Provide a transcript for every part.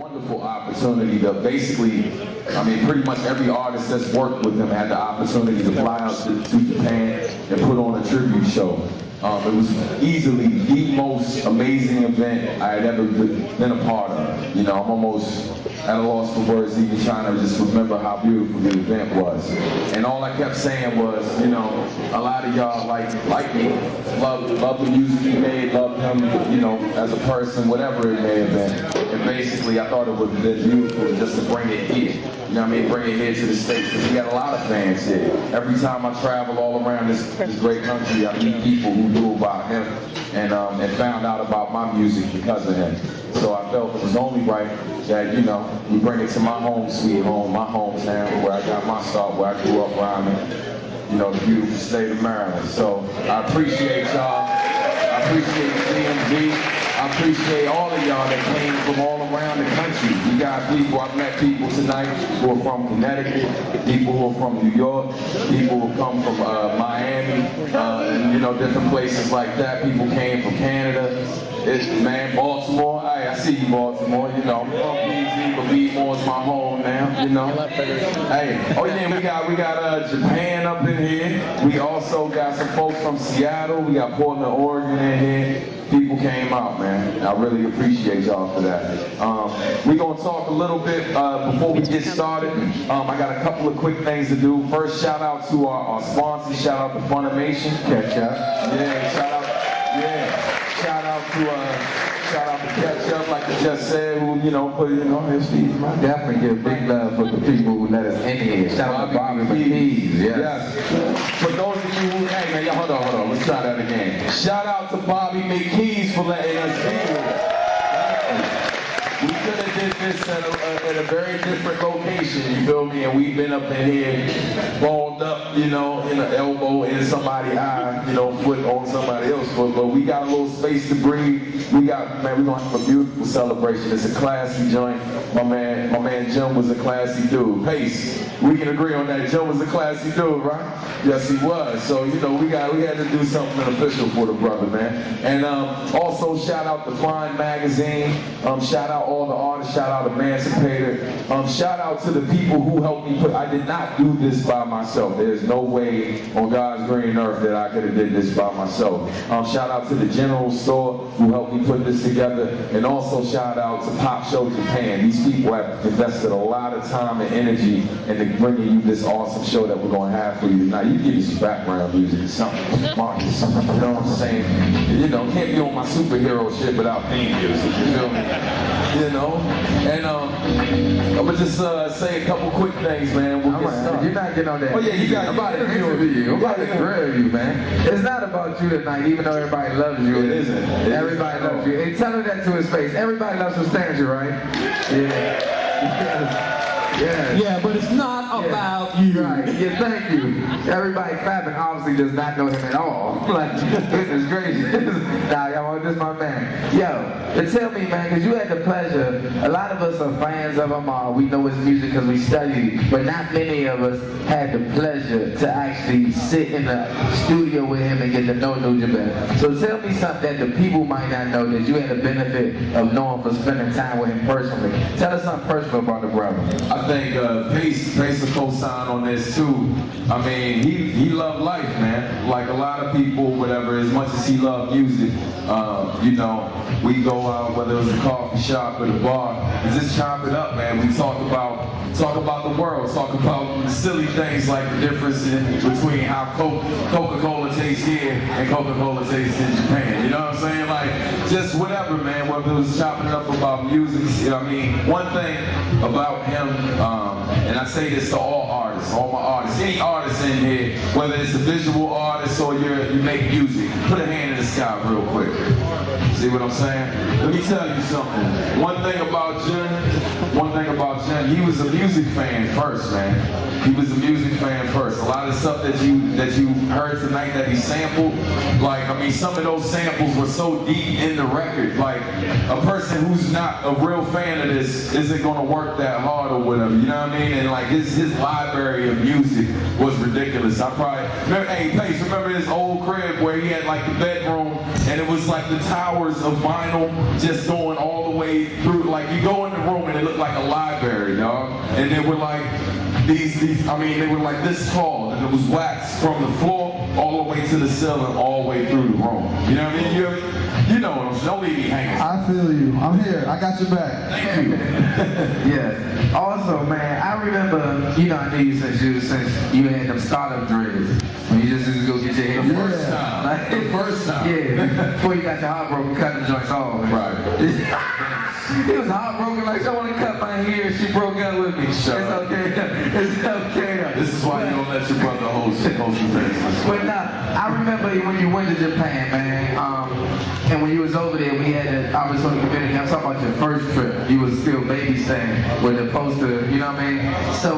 wonderful opportunity to basically, I mean, pretty much every artist that's worked with him had the opportunity to fly out to Japan and put on a tribute show. It was easily the most amazing event I had ever been a part of. You know, I'm almost at a loss for words even trying to just remember how beautiful the event was. And all I kept saying was, you know, a lot of y'all like me, love the music he made, love him, you know, as a person, whatever it may have been. And basically I thought it would have been beautiful just to bring it here. You know what I mean? Bring it here to the States, because we got a lot of fans here. Every time I travel all around this great country, I meet people who knew about him and found out about my music because of him. So I felt it was only right that, you know, we bring it to my home sweet home, my hometown, where I got my start, where I grew up rhyming, you know, the beautiful state of Maryland. So I appreciate y'all. I appreciate DMV. I appreciate all of y'all that came from all around the country. We got people, I've met people tonight who are from Connecticut, people who are from New York, people who come from Miami, and, you know, different places like that. People came from Canada. Man, Baltimore, I see you, Baltimore, you know, I'm from PG, but Beatmore's my home now, you know. Hey, oh yeah, we got Japan up in here. We also got some folks from Seattle. We got Portland, Oregon in here. People came out, man. I really appreciate y'all for that. We're gonna talk a little bit before we get started. I got a couple of quick things to do. First, shout out to our sponsors. Shout out to Funimation. Ketchup. Yeah, shout out. Yeah. Shout out to Ketchup, like I just said, who, you know, put it on his feet. I definitely give big love for the people who let us in here. Shout out to Bobby McKees. Yes. For those of you who, hey man, y'all, hold on, let's try that again. Shout out to Bobby McKees for letting us in here. We could have did this at a very different location, you feel me? And we've been up in here, balled up, you know, in an elbow in somebody's eye, you know, foot on somebody else's foot. But we got a little space to breathe. We're gonna have a beautiful celebration. It's a classy joint. My man Jim was a classy dude. Pace, we can agree on that. Jim was a classy dude, right? Yes, he was. So, you know, we had to do something official for the brother, man. And also shout out to Fine Magazine. Shout out all the artists. Shout out Emancipator. Shout out to the people who helped me I did not do this by myself. There's no way on God's green earth that I could have did this by myself. Shout out to the General Store who helped me put this together. And also shout out to Pop Show Japan. These people have invested a lot of time and energy into bringing you this awesome show that we're going to have for you tonight. You give me some background music, something, something, you know what I'm saying? You know, can't be on my superhero shit without theme music, you feel me? You know? And I'm gonna just say a couple quick things, man. We'll get started. You're not getting on that. Oh yeah, you got. I'm about to interview you. I'm about to grill you, man. It's not about you tonight, even though everybody loves you. It isn't. Everybody loves you. And tell him that to his face. Everybody loves Substantial, right? Yeah. Yeah, but it's not about you. Right. Yeah, thank you. Everybody clapping obviously does not know him at all. Like, goodness gracious. Nah, y'all, this is my man. Yo, but tell me, man, because you had the pleasure, a lot of us are fans of him, we know his music because we studied, but not many of us had the pleasure to actually sit in the studio with him and get to know Nujabes. So tell me something that the people might not know that you had the benefit of knowing for spending time with him personally. Tell us something personal about the brother. I think Pace a co-sign on this too. I mean, he loved life, man. Like a lot of people, whatever, as much as he loved music, you know, we go out, whether it was a coffee shop or the bar, and just chop it up, man. We talk about the world, talk about the silly things like the difference between how Coca-Cola tastes here and Coca-Cola tastes in Japan. You know what I'm saying? Like, just whatever, man. Whether it was chopping it up about music, you know what I mean? One thing about him, and I say this to all artists, all my artists, any artists in here, whether it's a visual artist or you make music, put a hand in the sky real quick. See what I'm saying? Let me tell you something. One thing about Jim, one thing about Jim, he was a music fan first, man. He was a music fan first. A lot of stuff that you heard tonight that he sampled, like, I mean, some of those samples were so deep in the record. Like, a person who's not a real fan of this isn't gonna work that hard or whatever, you know what I mean? And like his library of music was ridiculous. I probably remember, hey Pace, remember his old crib where he had like the bedroom and it was like the towers of vinyl just going all the way through. Like you go in the room and it looked like a library, dog. And they were like I mean, they were like this tall, and it was wax from the floor all the way to the ceiling, all the way through the room. You know what I mean? You know what I'm saying? Don't leave me hanging. I feel you. I'm here. I got your back. Thank you. Yeah. Also, man, I remember, you know, I knew you since you had them startup dreads. When you just used to go get your hair First time. Like, The first time. Yeah. Before you got your heart broken, cutting the joints off. Man. Right. He was heartbroken, like, I want to cut my hair. She broke up with me. Shut it's up. Okay. It's okay. This is why you don't let your brother host the things. But nah, I remember when you went to Japan, man, and when you was over there, we had an opportunity community. I'm talking about your first trip. You was still baby staying with the poster, you know what I mean? So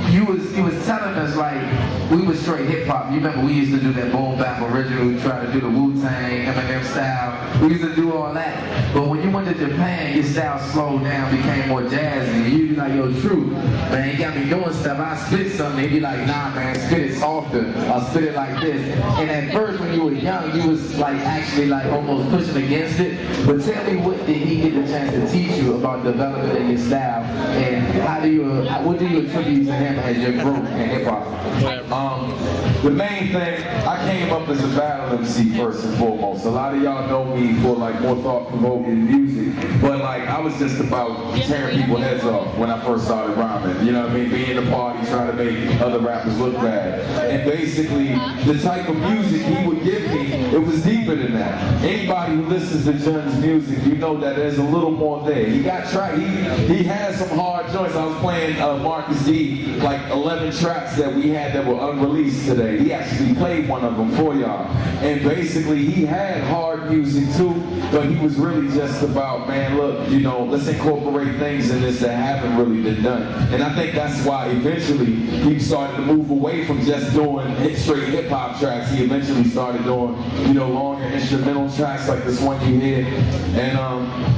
you was telling us, like, we was straight hip hop. You remember we used to do that boom bap original, we tried to do the Wu-Tang, Eminem style. We used to do all that. But when you went to Japan, your style slowed down, became more jazzy. You be like, yo, True, man, you got me doing stuff. I spit something, they be like, nah, man, spit it softer. I'll spit it like this. And at first, when you were young, you was like actually like almost pushing against it. But tell me, what did he get a chance to teach you about development of your style, and what do you attribute to him as your growth in hip hop? The main thing, I came up as a battle MC first and foremost. A lot of y'all know me for like more thought-provoking music, but like I was just about tearing people's heads off when I first started rhyming. You know what I mean? Being in the party, trying to make other rappers look bad. And basically, the type of music he would give me, it was deeper than that. Anybody who listens to John's music, you know that there's a little more there. He had some hard joints. I was playing Marcus D, like 11 tracks that we had that were unreleased today. He actually played one of them for y'all. And basically, he had hard music too, but he was really just about, man, look, you know, let's incorporate things in this that haven't really been done. And I think that's why eventually he started to move away from just doing straight hip hop tracks. He eventually started doing, you know, longer instrumental tracks like this one you hear. And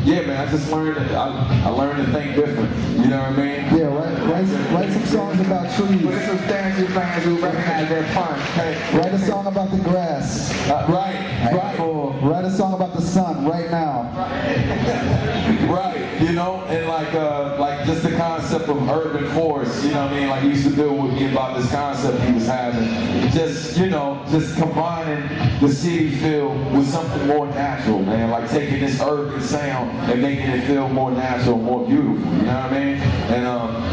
yeah, man, I just learned I learned to think different. You know what I mean? Yeah, write some songs about trees. But it's some stances fans who recognize that punch. Hey, Write a song about the grass. Right. Write a song about the sun right now. Right, you know, and like just the concept of urban forest, you know what I mean? Like he used to deal with me about this concept he was having. Just, you know, just combining the city feel with something more natural, man. Like taking this urban sound and making it feel more natural, more beautiful, you know what I mean? And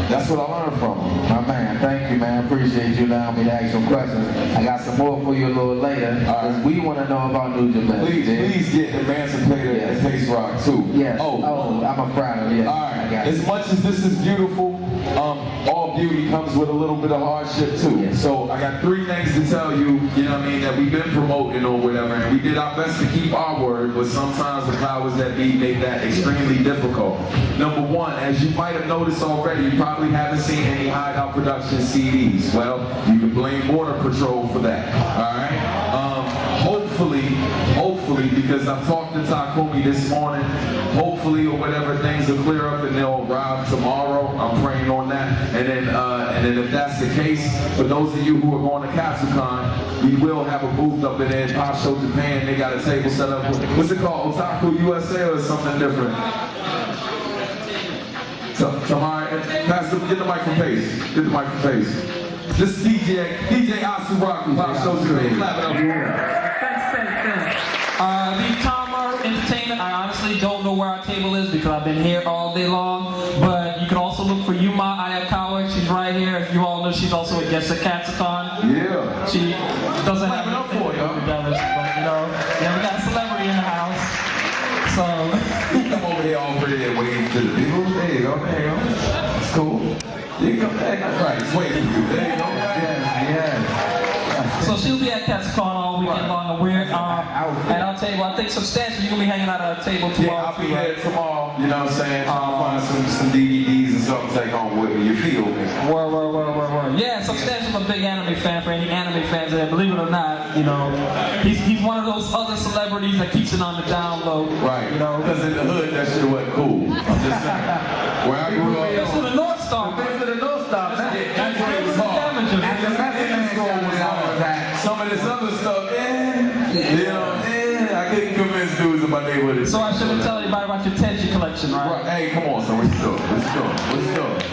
that's what I learned from him. my man, thank you, man. Appreciate you allowing me to ask some questions. I got some more for you a little later, because we want to know about Nujabes. Please get Emancipator and Face Rock too. Yes. Oh, I'm a proud of it. All right. As much as this is beautiful, all beauty comes with a little bit of hardship too. Yes. So I got 3 things to tell you, you know what I mean, that we've been promoting or whatever, and we did our best to keep our word, but sometimes the powers that be make that extremely difficult. Number 1, as you might have noticed already, you probably haven't seen any Hideout Production CDs. Well, you can blame Border Patrol for that. All right. Hopefully, because I've talked to Takumi this morning, hopefully or whatever, things will clear up and they'll arrive tomorrow. I'm praying on that. And then if that's the case, for those of you who are going to CapsuleCon, we will have a booth up in there in Pop Show Japan. They got a table set up. What's it called? Otaku USA or something different? Tamara, get the mic from Pace. Get the mic from Pace. This is DJ Asuraku, Pop Show Japan. Clap it up here. Thanks. The Tamar Entertainment, I honestly don't know where our table is because I've been here all day long, but you can also look for Yuma Ayakawa. She's right here. As you all know, she's also a guest at CapsuleCon. Yeah. She doesn't have enough for you. Together, but you know, yeah, we got a celebrity in the house. So come over here over there and wave to the people. There you go. It's cool. You come back. That's right. It's waiting for you. There you go. So she'll be at Catscon all weekend long, and we're at our table. I think Substantial, you're gonna be hanging out at our table tomorrow. Yeah, I'll be there tomorrow. You know what I'm saying? Trying to find some DVDs and something to take home with me. You feel me? Word. Yeah, Substantial's a big anime fan. For any anime fans there, believe it or not, you know, he's one of those other celebrities that keeps it on the down low. Right. You know, because in the hood that shit wasn't cool. I'm just saying. Where I grew up. That's for the North Star. Thanks to the North Star. That's where it was hard. At the Peaceland school was hard. Some of this other stuff, you know, I couldn't convince dudes in my neighborhood. So I shouldn't tell anybody about your Tenchi collection, right? Hey, come on, son. Let's go.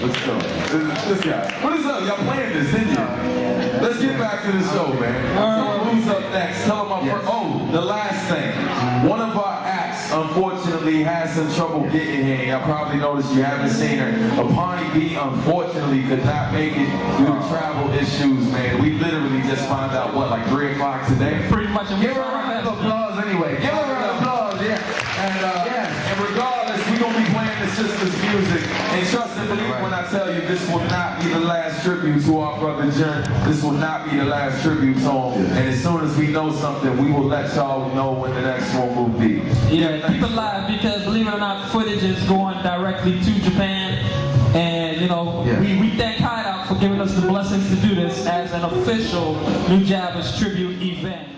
This guy. What is up? Y'all playing this, didn't you? Let's get back to the show, man. Who's up next? Tell them the last thing. One of our acts, unfortunately, had some trouble getting here. Y'all probably noticed you haven't seen her. Apani B, unfortunately, could not make it due to travel issues, man. We literally just found out, what, like 3 o'clock today? Pretty much. Give her a round of applause anyway. Give her a round of applause, yes. And regardless, we're going to be playing the sisters' music. And trust and believe when I tell you this will not be the last tribute to our brother Jen. This will not be the last tribute to him. And as soon as we know something, we will let y'all know when the next one will be. Yeah, keep it live because believe it or not, footage is going directly to Japan. And you know, we thank Hideout for giving us the blessings to do this as an official Nujabes tribute event.